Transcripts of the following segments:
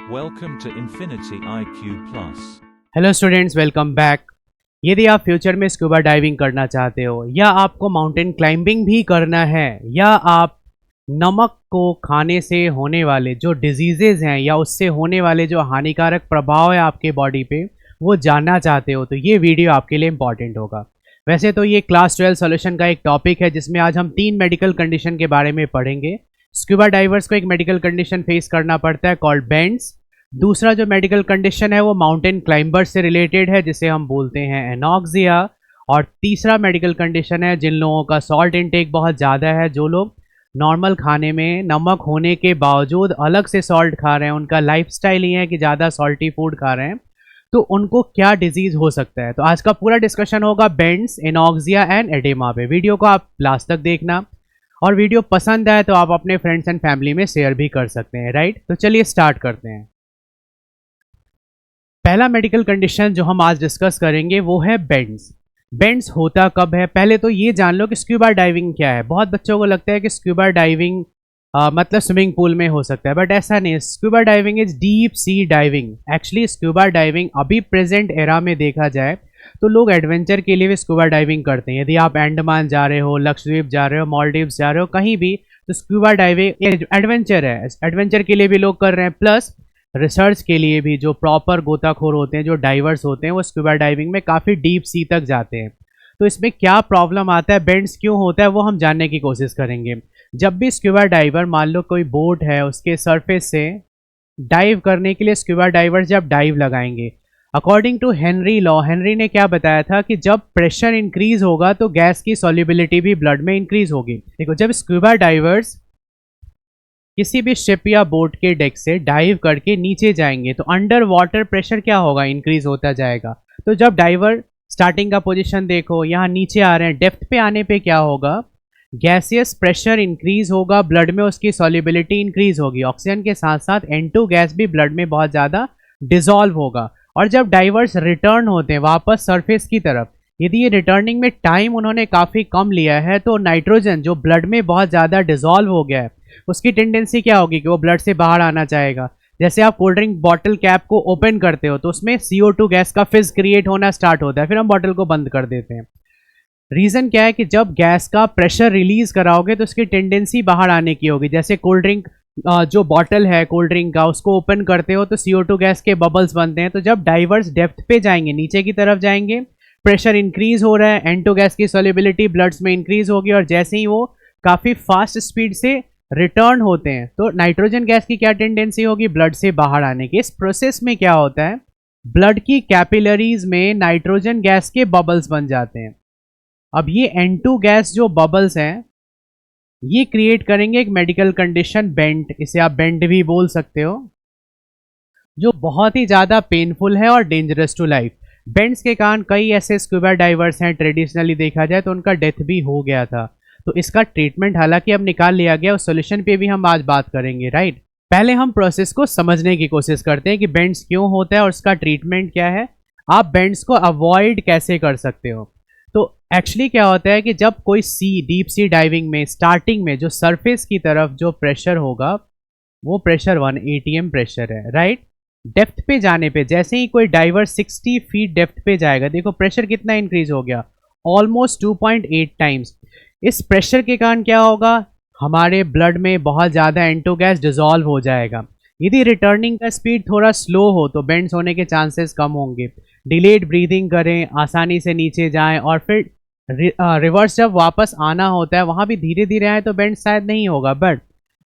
Welcome to Infinity IQ Plus. Hello students, welcome back. यदि आप future में scuba diving करना चाहते हो या आपको माउंटेन क्लाइंबिंग भी करना है या आप नमक को खाने से होने वाले जो डिजीजेज हैं या उससे होने वाले जो हानिकारक प्रभाव है आपके बॉडी पे वो जानना चाहते हो, तो ये वीडियो आपके लिए इम्पॉर्टेंट होगा। वैसे तो ये क्लास 12 सॉल्यूशन का एक टॉपिक है जिसमें आज हम 3 मेडिकल कंडीशन के बारे में पढ़ेंगे। स्कूबा डाइवर्स को एक मेडिकल कंडीशन फेस करना पड़ता है कॉल्ड बेंड्स। दूसरा जो मेडिकल कंडीशन है वो माउंटेन क्लाइंबर से रिलेटेड है जिसे हम बोलते हैं एनॉक्सिया। और तीसरा मेडिकल कंडीशन है जिन लोगों का सॉल्ट इनटेक बहुत ज़्यादा है, जो लोग नॉर्मल खाने में नमक होने के बावजूद अलग से सॉल्ट खा रहे हैं, उनका लाइफस्टाइल ये है कि ज़्यादा सॉल्टी फूड खा रहे हैं, तो उनको क्या डिजीज़ हो सकता है। तो आज का पूरा डिस्कशन होगा बेंड्स, एनॉक्सिया एंड एडेमा पे। वीडियो को आप लास्ट तक देखना और वीडियो पसंद आए तो आप अपने फ्रेंड्स एंड फैमिली में शेयर भी कर सकते हैं, राइट। तो चलिए स्टार्ट करते हैं। पहला मेडिकल कंडीशन जो हम आज डिस्कस करेंगे वो है बेंड्स। बेंड्स होता कब है, पहले तो ये जान लो कि स्क्यूबा डाइविंग क्या है। बहुत बच्चों को लगता है कि स्क्यूबा डाइविंग मतलब स्विमिंग पूल में हो सकता है, बट ऐसा नहीं है। Scuba diving is deep sea diving. Actually scuba diving अभी प्रेजेंट एरा में देखा जाए तो लोग एडवेंचर के लिए भी स्क्यूबा डाइविंग करते हैं। यदि आप अंडमान जा रहे हो, लक्षद्वीप जा रहे हो, मालदीव्स जा रहे हो, कहीं भी, तो स्क्यूबा डाइविंग एडवेंचर है। एडवेंचर के लिए भी लोग कर रहे हैं, प्लस रिसर्च के लिए भी। जो प्रॉपर गोताखोर होते हैं, जो डाइवर्स होते हैं, वो स्क्यूबा डाइविंग में काफ़ी डीप सी तक जाते हैं। तो इसमें क्या प्रॉब्लम आता है, बेंड्स क्यों होता है, वो हम जानने की कोशिश करेंगे। जब भी स्क्यूबा डाइवर, मान लो कोई बोट है, उसके सरफेस से डाइव करने के लिए स्क्यूबा डाइवर्स जब डाइव लगाएंगे, according to Henry law, Henry ने क्या बताया था कि जब प्रेशर इंक्रीज होगा तो गैस की सॉल्युबिलिटी भी ब्लड में इंक्रीज होगी। देखो, जब स्क्यूबा डाइवर्स किसी भी शिप या बोट के डेक से डाइव करके नीचे जाएंगे तो अंडर वाटर प्रेशर क्या होगा, इंक्रीज होता जाएगा। तो जब डाइवर स्टार्टिंग का पोजीशन देखो, यहाँ नीचे आ रहे हैं, डेप्थ पे आने पे क्या होगा, गैसियस प्रेशर इंक्रीज होगा, ब्लड में उसकी सॉल्युबिलिटी इंक्रीज होगी, ऑक्सीजन के साथ साथ N2 गैस भी ब्लड में बहुत ज़्यादा डिजॉल्व होगा। और जब डाइवर्स रिटर्न होते हैं वापस सरफेस की तरफ, यदि ये रिटर्निंग में टाइम उन्होंने काफ़ी कम लिया है तो नाइट्रोजन जो ब्लड में बहुत ज़्यादा डिजॉल्व हो गया है, उसकी टेंडेंसी क्या होगी कि वो ब्लड से बाहर आना चाहेगा। जैसे आप कोल्ड ड्रिंक बॉटल कैप को ओपन करते हो तो उसमें CO2 गैस का फिज क्रिएट होना स्टार्ट होता है, फिर हम बॉटल को बंद कर देते हैं। रीज़न क्या है कि जब गैस का प्रेशर रिलीज कराओगे तो उसकी टेंडेंसी बाहर आने की होगी। जैसे कोल्ड ड्रिंक जो बॉटल है कोल्ड ड्रिंक का, उसको ओपन करते हो तो CO2 गैस के बबल्स बनते हैं। तो जब डाइवर्स डेप्थ पे जाएंगे, नीचे की तरफ जाएंगे, प्रेशर इंक्रीज हो रहा है, N2 गैस की सॉल्युबिलिटी ब्लड्स में इंक्रीज होगी, और जैसे ही वो काफ़ी फास्ट स्पीड से रिटर्न होते हैं तो नाइट्रोजन गैस की क्या टेंडेंसी होगी, ब्लड से बाहर आने की। इस प्रोसेस में क्या होता है, ब्लड की कैपिलरीज में नाइट्रोजन गैस के बबल्स बन जाते हैं। अब ये N2 गैस जो बबल्स हैं ये क्रिएट करेंगे एक मेडिकल कंडीशन बेंड, इसे आप बेंड भी बोल सकते हो, जो बहुत ही ज़्यादा पेनफुल है और डेंजरस टू लाइफ। बेंड्स के कारण कई ऐसे स्क्यूबा डाइवर्स हैं, ट्रेडिशनली देखा जाए तो उनका डेथ भी हो गया था। तो इसका ट्रीटमेंट हालांकि अब निकाल लिया गया, उस सोल्यूशन पे भी हम आज बात करेंगे, राइट। पहले हम प्रोसेस को समझने की कोशिश करते हैं कि बेंड्स क्यों होता है और उसका ट्रीटमेंट क्या है, आप बेंड्स को अवॉइड कैसे कर सकते हो। तो एक्चुअली क्या होता है कि जब कोई डीप सी डाइविंग में स्टार्टिंग में जो सरफेस की तरफ जो प्रेशर होगा वो प्रेशर 1 ATM प्रेशर है, राइट। डेप्थ पे जाने पे जैसे ही कोई डाइवर 60 फीट डेप्थ पे जाएगा, देखो प्रेशर कितना इंक्रीज हो गया, ऑलमोस्ट 2.8 टाइम्स। इस प्रेशर के कारण क्या होगा, हमारे ब्लड में बहुत ज़्यादा N2 गैस डिजॉल्व हो जाएगा। यदि रिटर्निंग का स्पीड थोड़ा स्लो हो तो बेंड्स होने के चांसेस कम होंगे। डिलेड ब्रीदिंग करें, आसानी से नीचे जाएं, और फिर रिवर्स जब वापस आना होता है वहाँ भी धीरे धीरे आए तो बेंड शायद नहीं होगा, बट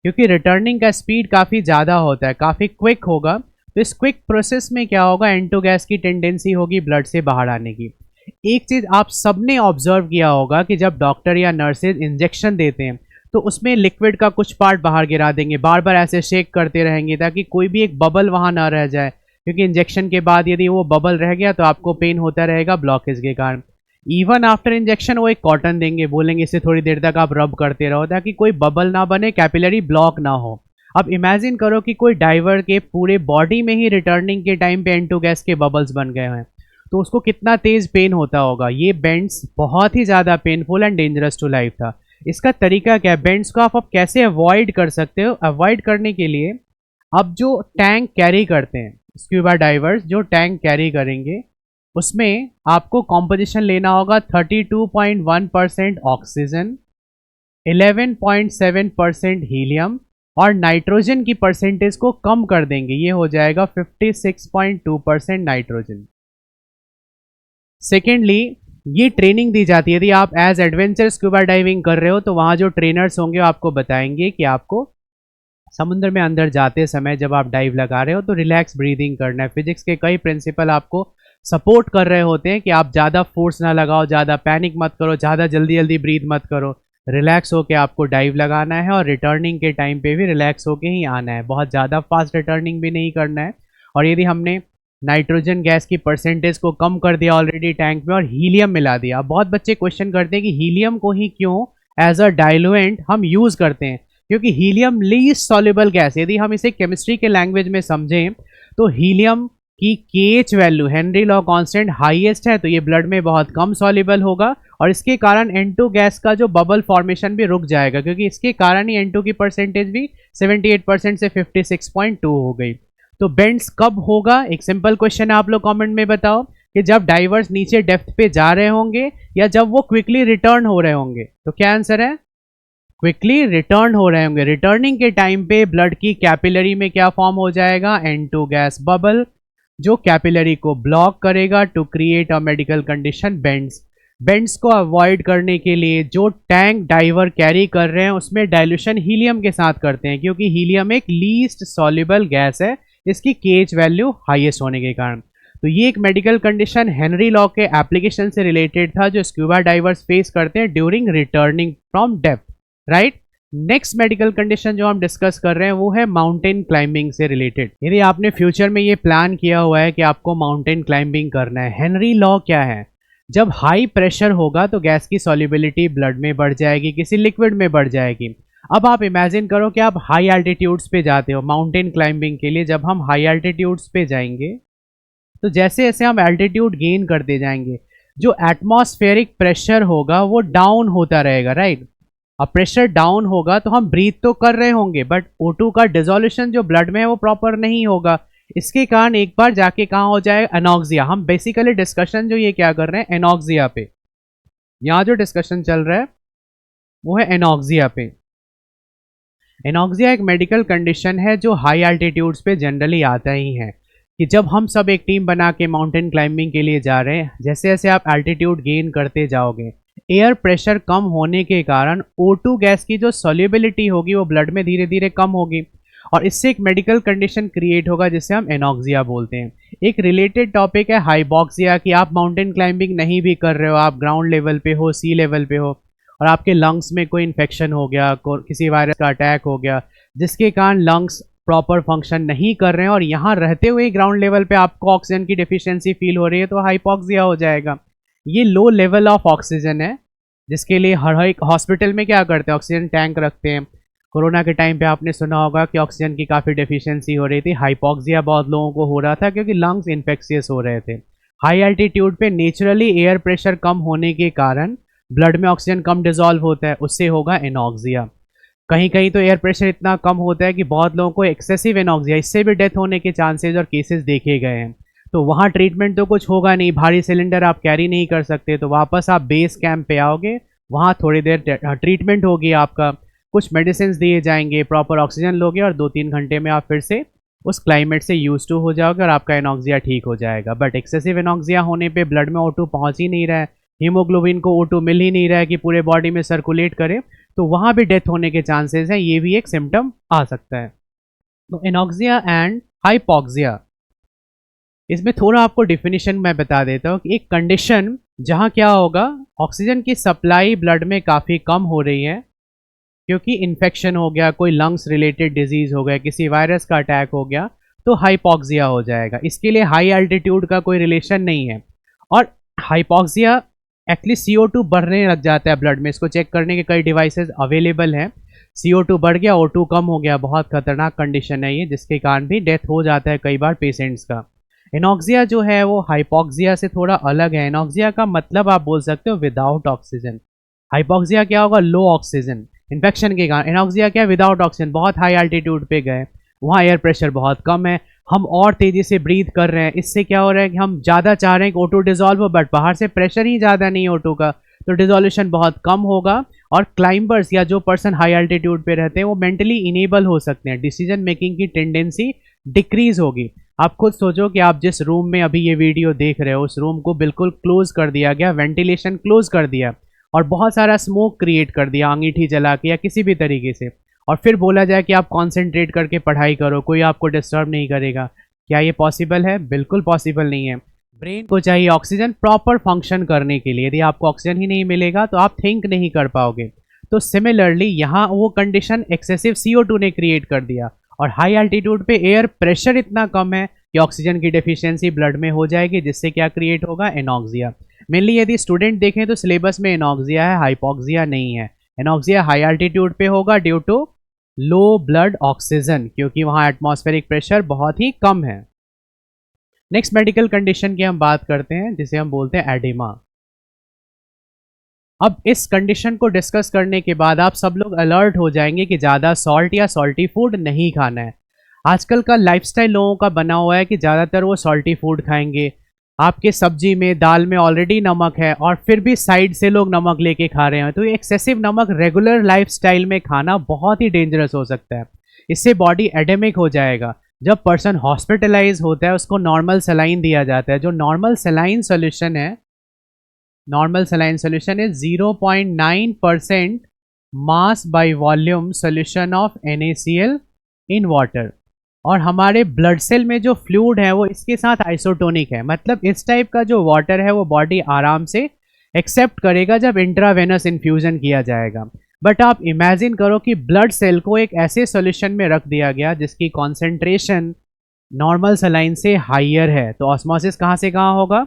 क्योंकि रिटर्निंग का स्पीड काफ़ी ज़्यादा होता है, काफ़ी क्विक होगा, तो इस क्विक प्रोसेस में क्या होगा, N2 गैस की टेंडेंसी होगी ब्लड से बाहर आने की। एक चीज़ आप सबने ऑब्जर्व किया होगा कि जब डॉक्टर या नर्सेज इंजेक्शन देते हैं तो उसमें लिक्विड का कुछ पार्ट बाहर गिरा देंगे, बार बार ऐसे शेक करते रहेंगे ताकि कोई भी एक बबल वहाँ ना रह जाए, क्योंकि इंजेक्शन के बाद यदि वो बबल रह गया तो आपको पेन होता रहेगा ब्लॉकेज के कारण। इवन आफ्टर इंजेक्शन वो एक कॉटन देंगे, बोलेंगे इसे थोड़ी देर तक आप रब करते रहो ताकि कोई बबल ना बने, कैपिलरी ब्लॉक ना हो। अब इमेजिन करो कि कोई डाइवर के पूरे बॉडी में ही रिटर्निंग के टाइम पे N2 गैस के बबल्स बन गए हैं तो उसको कितना तेज पेन होता होगा। ये बेंड्स बहुत ही ज़्यादा painful and dangerous to life था। इसका तरीका क्या है, बेंड्स को आप कैसे अवॉइड कर सकते हो। अवॉइड करने के लिए अब जो टैंक कैरी करते हैं स्क्यूबा डाइवर्स, जो टैंक कैरी करेंगे उसमें आपको कॉम्पोजिशन लेना होगा 32.1% ऑक्सीजन, 11.7% हीलियम और नाइट्रोजन की परसेंटेज को कम कर देंगे, ये हो जाएगा 56.2% नाइट्रोजन। सेकेंडली, ये ट्रेनिंग दी जाती है, यदि आप एज एडवेंचर स्कूबा डाइविंग कर रहे हो तो वहाँ जो ट्रेनर्स होंगे वो आपको बताएंगे कि आपको समुद्र में अंदर जाते समय जब आप डाइव लगा रहे हो तो रिलैक्स ब्रीदिंग करना है। फिजिक्स के कई प्रिंसिपल आपको सपोर्ट कर रहे होते हैं कि आप ज़्यादा फोर्स ना लगाओ, ज़्यादा पैनिक मत करो, ज़्यादा जल्दी जल्दी ब्रीथ मत करो, रिलैक्स होके आपको डाइव लगाना है और रिटर्निंग के टाइम पे भी रिलैक्स होके ही आना है, बहुत ज़्यादा फास्ट रिटर्निंग भी नहीं करना है। और यदि हमने नाइट्रोजन गैस की परसेंटेज को कम कर दिया ऑलरेडी टैंक में और हीलियम मिला दिया, अब बहुत बच्चे क्वेश्चन करते हैं कि हीलियम को ही क्यों एज अ डाइलुएंट हम यूज़ करते हैं, क्योंकि हीलियम लीस्ट सॉल्युबल गैस, यदि हम इसे केमिस्ट्री के लैंग्वेज में समझें तो हीलियम की KH value Henry law constant highest है, तो ये ब्लड में बहुत कम सॉल्युबल होगा और इसके कारण N2 गैस का जो बबल फॉर्मेशन भी रुक जाएगा, क्योंकि इसके कारण ही N2 की परसेंटेज भी 78% से 56.2 हो गई। तो बेंड्स कब होगा, एक सिंपल क्वेश्चन है, आप लोग कमेंट में बताओ कि जब डाइवर्स नीचे डेप्थ पे जा रहे होंगे या जब वो क्विकली रिटर्न हो रहे होंगे। तो क्या आंसर है, क्विकली रिटर्न हो रहे होंगे। रिटर्निंग के टाइम पे ब्लड की कैपिलरी में क्या फॉर्म हो जाएगा, N2 गैस बबल, जो कैपिलरी को ब्लॉक करेगा to create a medical condition bends. Bends को अवॉइड करने के लिए जो टैंक डाइवर कैरी कर रहे हैं उसमें डाइल्यूशन हीलियम के साथ करते हैं, क्योंकि हीलियम एक लीस्ट सॉल्युबल गैस है, इसकी केएच वैल्यू हाईएस्ट होने के कारण। तो ये एक मेडिकल कंडीशन हेनरी लॉ के एप्लीकेशन से रिलेटेड था जो स्क्यूबा डाइवर्स फेस करते हैं during returning from depth, right. Next medical condition जो हम डिस्कस कर रहे हैं वो है माउंटेन क्लाइंबिंग से रिलेटेड। यदि आपने फ्यूचर में ये प्लान किया हुआ है कि आपको माउंटेन क्लाइंबिंग करना है, हेनरी लॉ क्या है, जब हाई प्रेशर होगा तो गैस की सॉल्युबिलिटी ब्लड में बढ़ जाएगी, किसी लिक्विड में बढ़ जाएगी। अब आप इमेजिन करो कि आप हाई एल्टीट्यूड्स पे जाते हो माउंटेन क्लाइंबिंग के लिए। जब हम हाई एल्टीट्यूड्स पे जाएंगे तो जैसे जैसे हम एल्टीट्यूड गेन करते जाएंगे जो एटमॉस्फेरिक प्रेशर होगा वो डाउन होता रहेगा, राइट। अब प्रेशर डाउन होगा तो हम ब्रीथ तो कर रहे होंगे बट O2 का डिजोल्यूशन जो ब्लड में है वो प्रॉपर नहीं होगा। इसके कारण एक बार जाके कहाँ हो जाएगा, एनॉक्सिया। हम बेसिकली डिस्कशन जो ये क्या कर रहे हैं एनॉक्सिया पे, यहाँ जो डिस्कशन चल रहा है वो है एनॉक्सिया पे। एनॉक्सिया एक मेडिकल कंडीशन है जो हाई एल्टीट्यूड्स पे जनरली आता ही है, कि जब हम सब एक टीम बना के माउंटेन क्लाइंबिंग के लिए जा रहे हैं, जैसे जैसे आप एल्टीट्यूड गेन करते जाओगे एयर प्रेशर कम होने के कारण O2 गैस की जो सॉल्युबिलिटी होगी वो ब्लड में धीरे धीरे कम होगी और इससे एक मेडिकल कंडीशन क्रिएट होगा जिसे हम एनॉक्सिया बोलते हैं। एक रिलेटेड टॉपिक है हाइपॉक्सिया, कि आप माउंटेन क्लाइंबिंग नहीं भी कर रहे हो, आप ग्राउंड लेवल पे हो, सी लेवल पे हो और आपके लंग्स में कोई इन्फेक्शन हो गया, किसी वायरस का अटैक हो गया जिसके कारण लंग्स प्रॉपर फंक्शन नहीं कर रहे हैं और यहाँ रहते हुए ग्राउंड लेवल पे आपको ऑक्सीजन की डिफिशियंसी फील हो रही है, तो हाइपॉक्सिया हो जाएगा। ये लो लेवल ऑफ ऑक्सीजन है जिसके लिए हर एक हॉस्पिटल में क्या करते हैं, ऑक्सीजन टैंक रखते हैं। कोरोना के टाइम पे आपने सुना होगा कि ऑक्सीजन की काफ़ी डेफिशिएंसी हो रही थी, हाइपॉक्सिया बहुत लोगों को हो रहा था क्योंकि लंग्स इन्फेक्शियस हो रहे थे। हाई एल्टीट्यूड पे नेचुरली एयर प्रेशर कम होने के कारण ब्लड में ऑक्सीजन कम डिजॉल्व होता है, उससे होगा एनॉक्सिया। कहीं कहीं तो एयर प्रेशर इतना कम होता है कि बहुत लोगों को एक्सेसिव एनॉक्सिया, इससे भी डेथ होने के चांसेस और केसेस देखे गए हैं। तो वहाँ ट्रीटमेंट तो कुछ होगा नहीं, भारी सिलेंडर आप कैरी नहीं कर सकते, तो वापस आप बेस कैंप पे आओगे, वहाँ थोड़ी देर ट्रीटमेंट होगी, आपका कुछ मेडिसिन दिए जाएंगे, प्रॉपर ऑक्सीजन लोगे और 2-3 घंटे में आप फिर से उस क्लाइमेट से यूज टू हो जाओगे और आपका एनॉक्सिया ठीक हो जाएगा। बट एक्सेसिव एनॉक्सिया होने पे ब्लड में O2 पहुँच ही नहीं रहा है, हीमोग्लोबिन को O2 मिल ही नहीं रहा है कि पूरे बॉडी में सर्कुलेट करे, तो वहाँ भी डेथ होने के चांसेस हैं, ये भी एक सिम्टम आ सकता है। तो एनॉक्सिया एंड हाइपॉक्सिया, इसमें थोड़ा आपको डिफिनीशन मैं बता देता हूँ कि एक कंडीशन जहाँ क्या होगा, ऑक्सीजन की सप्लाई ब्लड में काफ़ी कम हो रही है क्योंकि इन्फेक्शन हो गया, कोई लंग्स रिलेटेड डिजीज़ हो गया, किसी वायरस का अटैक हो गया, तो हाइपॉक्सिया हो जाएगा। इसके लिए हाई एल्टीट्यूड का कोई रिलेशन नहीं है। और हाइपॉक्सिया एक्चुअली CO2 बढ़ने लग जाता है ब्लड में, इसको चेक करने के कई डिवाइसेस अवेलेबल हैं। CO2 बढ़ गया, O2 कम हो गया, बहुत खतरनाक कंडीशन है ये, जिसके कारण भी डेथ हो जाता है कई बार पेशेंट्स का। एनॉक्सिया जो है वो हाइपॉक्सिया से थोड़ा अलग है। एनॉक्सिया का मतलब आप बोल सकते हो विदाउट ऑक्सीजन। हाइपॉक्सिया क्या होगा, लो ऑक्सीजन इन्फेक्शन के कारण। एनॉक्सिया क्या है, विदाउट ऑक्सीजन, बहुत हाई एल्टीट्यूड पे गए, वहाँ एयर प्रेशर बहुत कम है, हम और तेज़ी से ब्रीथ कर रहे हैं, इससे क्या हो रहा है कि हम ज़्यादा चाह रहे हैं कि O2 डिजॉल्व हो, बट बाहर से प्रेशर ही ज़्यादा नहीं है O2 का, तो डिजोल्यूशन बहुत कम होगा। और क्लाइंबर्स या जो पर्सन हाई एल्टीट्यूड पे रहते हैं वो मेंटली इनेबल हो सकते हैं, डिसीजन मेकिंग की टेंडेंसी डिक्रीज होगी। आप खुद सोचो कि आप जिस रूम में अभी ये वीडियो देख रहे हो उस रूम को बिल्कुल क्लोज कर दिया गया, वेंटिलेशन क्लोज कर दिया और बहुत सारा स्मोक क्रिएट कर दिया अंगीठी जला के या किसी भी तरीके से, और फिर बोला जाए कि आप कॉन्सेंट्रेट करके पढ़ाई करो, कोई आपको डिस्टर्ब नहीं करेगा। क्या ये पॉसिबल है? बिल्कुल पॉसिबल नहीं है। ब्रेन को चाहिए ऑक्सीजन प्रॉपर फंक्शन करने के लिए, यदि आपको ऑक्सीजन ही नहीं मिलेगा तो आप थिंक नहीं कर पाओगे। तो सिमिलरली यहाँ वो कंडीशन एक्सेसिव CO2 ने क्रिएट कर दिया, और हाई एल्टीट्यूड पे एयर प्रेशर इतना कम है कि ऑक्सीजन की डेफिशिएंसी ब्लड में हो जाएगी, जिससे क्या क्रिएट होगा? एनॉक्सिया। मेनली यदि स्टूडेंट देखें तो सिलेबस में एनॉक्सिया है, हाइपोक्सिया नहीं है। एनॉक्सिया हाई एल्टीट्यूड पे होगा due to low blood oxygen, क्योंकि वहाँ एटमॉस्फेरिक प्रेशर बहुत ही कम है। नेक्स्ट मेडिकल कंडीशन की हम बात करते हैं जिसे हम बोलते हैं एडिमा। अब इस कंडीशन को डिस्कस करने के बाद आप सब लोग अलर्ट हो जाएंगे कि ज़्यादा सॉल्ट या सॉल्टी फूड नहीं खाना है। आजकल का लाइफस्टाइल लोगों का बना हुआ है कि ज़्यादातर वो सॉल्टी फूड खाएंगे। आपके सब्जी में दाल में ऑलरेडी नमक है और फिर भी साइड से लोग नमक लेके खा रहे हैं, तो ये एक्सेसिव नमक रेगुलर लाइफस्टाइल में खाना बहुत ही डेंजरस हो सकता है। इससे बॉडी एडेमिक हो जाएगा। जब पर्सन हॉस्पिटलाइज होता है उसको नॉर्मल सलाइन दिया जाता है। जो नॉर्मल सलाइन सोल्यूशन है, normal saline solution is 0.9% mass by volume solution of NaCl in water. और हमारे ब्लड सेल में जो फ्लूइड है वो इसके साथ आइसोटोनिक है, मतलब इस टाइप का जो वाटर है वो बॉडी आराम से एक्सेप्ट करेगा जब इंट्रावेनस इन्फ्यूजन किया जाएगा। बट आप इमेजिन करो कि ब्लड सेल को एक ऐसे सॉल्यूशन में रख दिया गया जिसकी कॉन्सेंट्रेशन नॉर्मल सलाइन से हाइयर है, तो ऑस्मोसिस कहाँ से कहाँ होगा?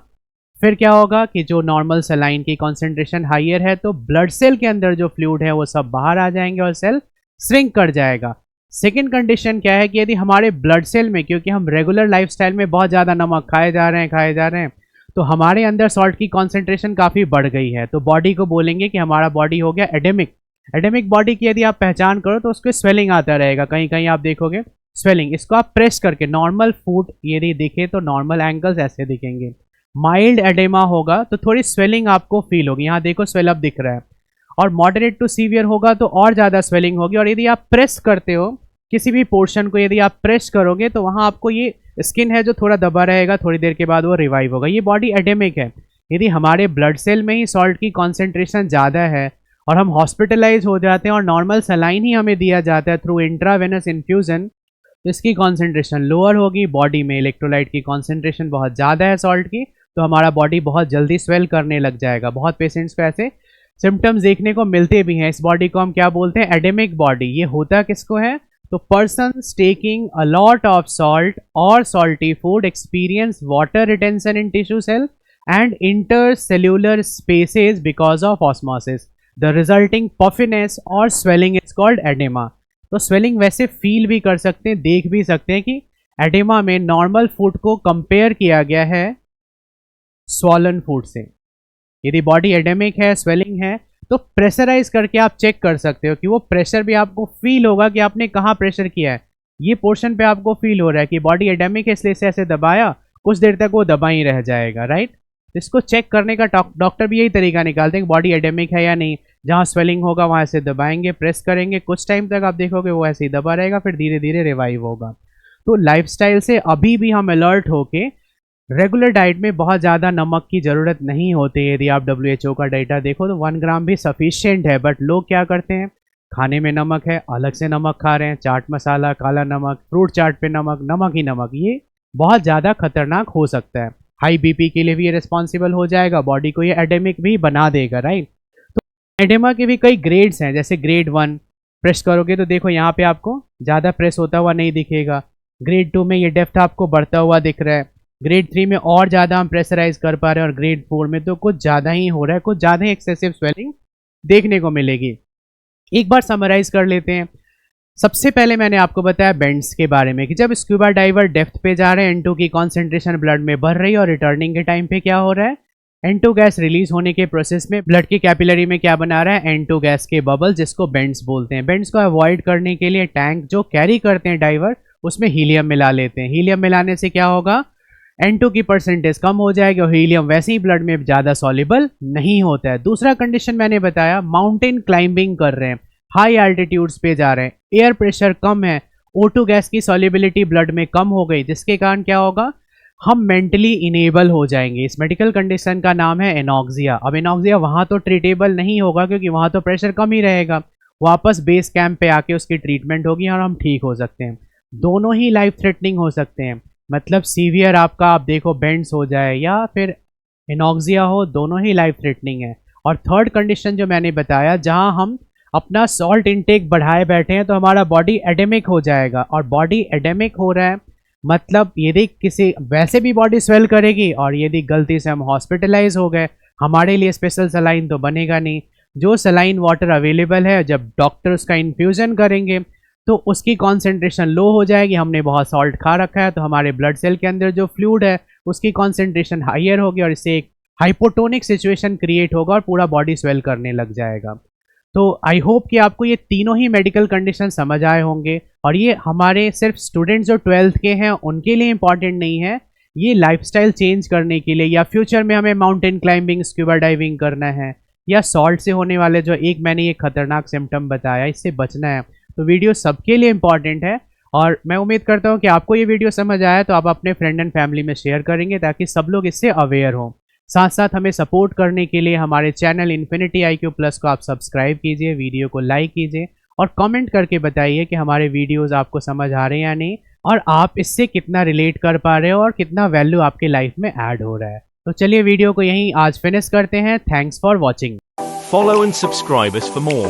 फिर क्या होगा कि जो नॉर्मल सलाइन की कॉन्सेंट्रेशन हाइयर है तो ब्लड सेल के अंदर जो फ्लूइड है वो सब बाहर आ जाएंगे और सेल श्रिंक कर जाएगा। सेकेंड कंडीशन क्या है कि यदि हमारे ब्लड सेल में, क्योंकि हम रेगुलर लाइफस्टाइल में बहुत ज़्यादा नमक खाए जा रहे हैं, तो हमारे अंदर सॉल्ट की कॉन्सेंट्रेशन काफ़ी बढ़ गई है, तो बॉडी को बोलेंगे कि हमारा बॉडी हो गया एडेमिक। एडेमिक बॉडी की यदि आप पहचान करो तो उसके स्वेलिंग आता रहेगा, कहीं कहीं आप देखोगे स्वेलिंग। इसको आप प्रेस करके नॉर्मल फुट यदि दिखे तो नॉर्मल एंगल्स ऐसे दिखेंगे। माइल्ड एडेमा होगा तो थोड़ी स्वेलिंग आपको फील होगी, यहाँ देखो स्वेलअप दिख रहा है। और मॉडरेट टू सीवियर होगा तो और ज़्यादा स्वेलिंग होगी। और यदि आप प्रेस करते हो किसी भी पोर्शन को, यदि आप प्रेस करोगे तो वहाँ आपको ये स्किन है जो थोड़ा दबा रहेगा, थोड़ी देर के बाद वो रिवाइव होगा। ये बॉडी एडेमिक है। यदि हमारे ब्लड सेल में ही सॉल्ट की कॉन्सेंट्रेशन ज़्यादा है और हम हॉस्पिटलाइज हो जाते हैं और नॉर्मल सलाइन ही हमें दिया जाता है थ्रू इंट्रावेनस इन्फ्यूजन, तो इसकी कॉन्सेंट्रेशन लोअर होगी। बॉडी में इलेक्ट्रोलाइट की कॉन्सेंट्रेशन बहुत ज़्यादा है सॉल्ट की, तो हमारा बॉडी बहुत जल्दी स्वेल करने लग जाएगा। बहुत पेशेंट्स को ऐसे सिम्टम्स देखने को मिलते भी हैं। इस बॉडी को हम क्या बोलते हैं? Edemic body. ये होता किसको है? तो person taking a lot of salt और salty food experience water retention in tissue cell and intercellular spaces because of osmosis. The resulting puffiness और स्वेलिंग इज कॉल्ड एडेमा। तो स्वेलिंग वैसे फील भी कर सकते हैं, देख भी सकते हैं कि एडेमा में नॉर्मल फूड को कंपेयर किया गया है स्वॉलन फूड से। यदि बॉडी एडेमिक है, स्वेलिंग है, तो प्रेशराइज करके आप चेक कर सकते हो कि वो प्रेशर भी आपको फील होगा कि आपने कहाँ प्रेशर किया है। ये पोर्शन पे आपको फील हो रहा है कि बॉडी एडेमिक है इसलिए ऐसे दबाया, कुछ देर तक वो दबा ही रह जाएगा, राइट। इसको चेक करने का डॉक्टर भी यही तरीका निकालते हैं कि बॉडी एडेमिक है या नहीं। जहाँ स्वेलिंग होगा वहाँ ऐसे दबाएंगे, प्रेस करेंगे, कुछ टाइम तक आप देखोगे वो ऐसे ही दबा रहेगा, फिर धीरे धीरे रिवाइव होगा। तो लाइफस्टाइल से अभी भी हम अलर्ट होके रेगुलर डाइट में बहुत ज़्यादा नमक की ज़रूरत नहीं होती। यदि आप WHO का डेटा देखो तो 1 ग्राम भी सफिशिएंट है। बट लोग क्या करते हैं, खाने में नमक है, अलग से नमक खा रहे हैं, चाट मसाला, काला नमक, फ्रूट चाट पे नमक, नमक ही नमक। ये बहुत ज़्यादा खतरनाक हो सकता है। हाई BP के लिए भी ये रिस्पॉन्सिबल हो जाएगा, बॉडी को ये एडेमिक भी बना देगा, राइट। तो एडेमा के भी कई ग्रेड्स हैं, जैसे ग्रेड 1 प्रेस करोगे तो देखो यहाँ पे आपको ज़्यादा प्रेस होता हुआ नहीं दिखेगा। ग्रेड 2 में ये डेप्थ आपको बढ़ता हुआ दिख रहा है। ग्रेड 3 में और ज़्यादा हम प्रेशराइज कर पा रहे हैं, और ग्रेड 4 में तो कुछ ज़्यादा ही हो रहा है, कुछ ज़्यादा ही एक्सेसिव स्वेलिंग देखने को मिलेगी। एक बार समराइज कर लेते हैं। सबसे पहले मैंने आपको बताया बेंड्स के बारे में कि जब स्क्यूबा डाइवर डेप्थ पे जा रहे हैं, N2 की कॉन्सेंट्रेशन ब्लड में बढ़ रही है और रिटर्निंग के टाइम पे क्या हो रहा है, N2 गैस रिलीज होने के प्रोसेस में ब्लड की कैपिलरी में क्या बना रहा है, N2 गैस के बबल, जिसको बेंड्स बोलते हैं। बेंड्स को अवॉइड करने के लिए टैंक जो कैरी करते हैं डाइवर उसमें हीलियम मिला लेते हैं। हीलियम मिलाने से क्या होगा, N2 की परसेंटेज कम हो जाएगी और हीलियम वैसे ही ब्लड में ज़्यादा सॉल्युबल नहीं होता है। दूसरा कंडीशन मैंने बताया, माउंटेन क्लाइंबिंग कर रहे हैं, हाई एल्टीट्यूड्स पे जा रहे हैं, एयर प्रेशर कम है, O2 गैस की सॉल्युबिलिटी ब्लड में कम हो गई, जिसके कारण क्या होगा, हम मेंटली इनेबल हो जाएंगे। इस मेडिकल कंडीशन का नाम है एनॉक्सिया। अब एनॉक्सिया वहाँ तो ट्रीटेबल नहीं होगा क्योंकि वहाँ तो प्रेशर कम ही रहेगा, वापस बेस कैंप पे आके उसकी ट्रीटमेंट होगी और हम ठीक हो सकते हैं। दोनों ही लाइफ थ्रेटनिंग हो सकते हैं, मतलब सीवियर आपका आप देखो बेंड्स हो जाए या फिर एनॉक्सिया हो, दोनों ही लाइफ थ्रेटनिंग है। और थर्ड कंडीशन जो मैंने बताया, जहां हम अपना सॉल्ट इनटेक बढ़ाए बैठे हैं तो हमारा बॉडी एडेमिक हो जाएगा, और बॉडी एडेमिक हो रहा है मतलब यदि किसी वैसे भी बॉडी स्वेल करेगी, और यदि गलती से हम हॉस्पिटलाइज हो गए, हमारे लिए स्पेशल सलाइन तो बनेगा नहीं। जो सलाइन वाटर अवेलेबल है, जब डॉक्टर उसका इन्फ्यूज़न करेंगे तो उसकी कॉन्सेंट्रेशन लो हो जाएगी। हमने बहुत सॉल्ट खा रखा है तो हमारे ब्लड सेल के अंदर जो फ्लूइड है उसकी कॉन्सेंट्रेशन हाइयर होगी और इससे एक हाइपोटोनिक सिचुएशन क्रिएट होगा और पूरा बॉडी स्वेल करने लग जाएगा। तो आई होप कि आपको ये तीनों ही मेडिकल कंडीशन समझ आए होंगे, और ये हमारे सिर्फ स्टूडेंट्स जो 12th के हैं उनके लिए इंपॉर्टेंट नहीं है, ये लाइफस्टाइल चेंज करने के लिए, या फ्यूचर में हमें माउंटेन क्लाइंबिंग, स्क्यूबा डाइविंग करना है, या सॉल्ट से होने वाले जो मैंने ये खतरनाक सिम्टम बताया इससे बचना है। तो वीडियो सबके लिए इंपॉर्टेंट है, और मैं उम्मीद करता हूँ कि आपको ये वीडियो समझ आया तो आप अपने फ्रेंड एंड फैमिली में शेयर करेंगे ताकि सब लोग इससे अवेयर हों। साथ साथ हमें सपोर्ट करने के लिए हमारे चैनल इन्फिनिटी IQ प्लस को आप सब्सक्राइब कीजिए, वीडियो को लाइक कीजिए और कमेंट करके बताइए कि हमारे वीडियोस आपको समझ आ रहे हैं या नहीं, और आप इससे कितना रिलेट कर पा रहे हो और कितना वैल्यू आपके लाइफ में ऐड हो रहा है। तो चलिए वीडियो को यहीं आज फिनिश करते हैं। Thanks for watching. Follow and subscribe us for more.